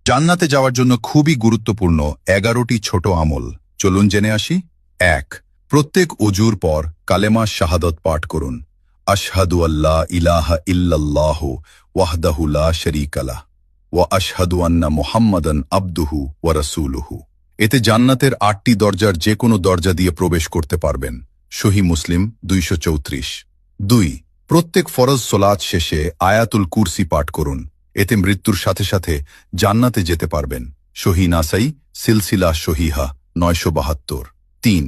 জান্নাতে যাওয়ার জন্য খুবই গুরুত্বপূর্ণ 11টি ছোট আমল, চলুন জেনে আসি। ১. প্রত্যেক অজুর পর কালেমা শাহাদত পাঠ করুন। আশহাদু আল্লাহ ইলাহা ইল্লাল্লাহু ওয়াহদাহু লা শারীকা লাহ ওয়া আশহাদু আন্না মুহাম্মাদান আবদুহু ওয়া রাসূলুহু। এতে জান্নাতের 8টি দরজার যে কোনো দরজা দিয়ে প্রবেশ করতে পারবেন। সহিহ মুসলিম 234। ২. প্রত্যেক ফরজ সোলাত শেষে আয়াতুল কুরসি পাঠ করুন। এতে মৃত্যুর সাথে সাথে জান্নাতে যেতে পারবেন। সহিহ নাসাই সিলসিলা সহিহা 972। ৩.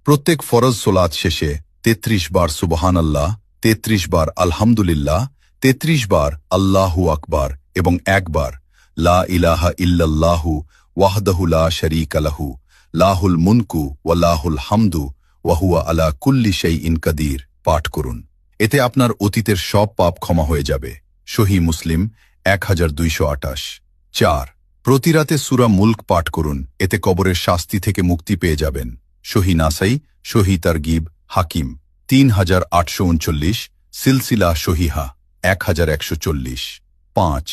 প্রত্যেক ফরজ সোলাত শেষে 33 বার সুবহানাল্লাহ, 33 বার আলহামদুলিল্লাহ, 33 বার আল্লাহু আকবার এবং 1 বার লা ইলাহা ইল্লাল্লাহু ওয়াহদাহু লা শারীকা লাহু লাহুল মুনকু ওয়া লাহুল হামদু ওয়া হুয়া আলা কুল্লি শাইইন কাদির পাঠ করুন। এতে আপনার অতীতের সব পাপ ক্ষমা হয়ে যাবে। সহিহ মুসলিম 1228। ৪. প্রতি রাতে সূরা মুলক পাঠ করুন। এতে কবরের শাস্তি থেকে মুক্তি পেয়ে যাবেন। সহিহ নাসাই সহিহ তারগিব হাকিম 3839, সিলসিলা সহিহা 1140। ৫.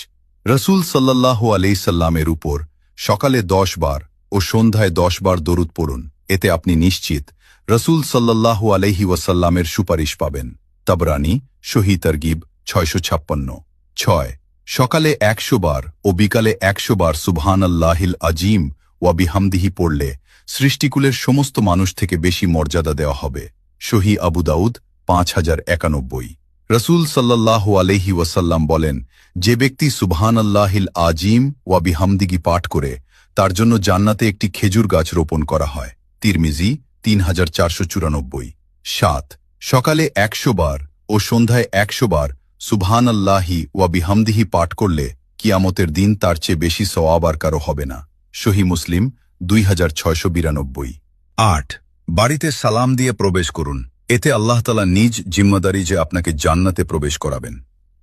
রসূল সাল্লাল্লাহু আলাইহি সাল্লামের উপর সকালে 10 বার ও সন্ধ্যায় 10 বার দরুদ পড়ুন। এতে আপনি নিশ্চিত রসূল সাল্লাল্লাহু আলাইহি ওয়াসাল্লামের সুপারিশ পাবেন। তাবরানী সহিহ তারগিব 656। ৬. সকালে 100 বার ও বিকালে 100 বার সুবহানাল্লাহিল আজিম ওয়া বিহামদিহি পড়লে সৃষ্টিকুলের সমস্ত মানুষ থেকে বেশি মর্যাদা দেওয়া হবে। সহিহ আবু দাউদ 5091। রসূল সাল্লাল্লাহু আলাইহি ওয়াসাল্লাম বলেন, যে ব্যক্তি সুবহানাল্লাহিল আজিম ওয়া বিহামদিহি পাঠ করে তার জন্য জান্নাতে একটি খেজুর গাছ রোপণ করা হয়। তিরমিজি 3494। ৭. সকালে 100 বার ও সন্ধ্যায় 100 বার সুবহানাল্লাহি ওয়া বিহামদিহি পাঠ করলে কিয়ামতের দিন তার চেয়ে বেশি সওয়াব আর কারো হবে না। সহিহ মুসলিম 2692। ৮. বাড়িতে সালাম দিয়ে প্রবেশ করুন। এতে আল্লাহ তাআলা নিজ জিম্মাদারি যে আপনাকে জান্নাতে প্রবেশ করাবেন।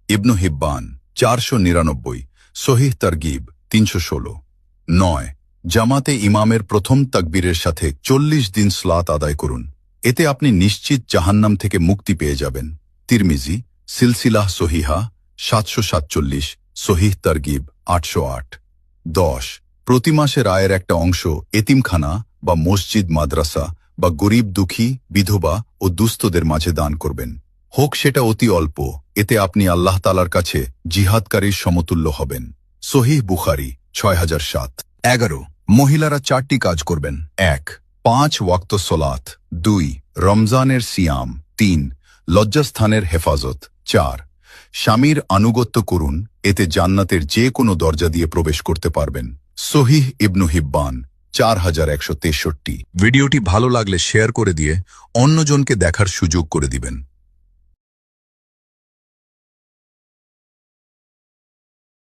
ইবনু হিব্বান 499, সহিহ তারগিব 316। ৯. জামাতে ইমামের প্রথম তাকবীরের সাথে 40 দিন সালাত আদায় করুন। এতে আপনি নিশ্চিত জাহান্নাম থেকে মুক্তি পেয়ে যাবেন। তিরমিজি সিলসিলাহ সহিহা 747, সহিহ তারগিব 808। ১০. প্রতি মাসের আয়ের একটা অংশ এতিমখানা বা মসজিদ মাদ্রাসা বা গরিব দুঃখী বিধবা ও দুস্থদের মাঝে দান করবেন। হোক সেটা অতি অল্প, এতে আপনি আল্লাহ তাআলার কাছে জিহাদকারীর সমতুল্য হবেন। সহিহ বুখারী 6007। ১১. মহিলারা 4টি কাজ করবেন। ১. 5 ওয়াক্ত সলাত। ২. রমজানের সিয়াম। ৩. লজ্জাস্থানের হেফাজত। ৪. স্বামীর আনুগত্য করুন। এতে জান্নাতের যে কোনো দরজা দিয়ে প্রবেশ করতে পারবেন। সহিহ ইবনু হিব্বান 4163। ভিডিওটি ভালো লাগলে শেয়ার করে দিয়ে অন্যজনকে দেখার সুযোগ করে দিবেন।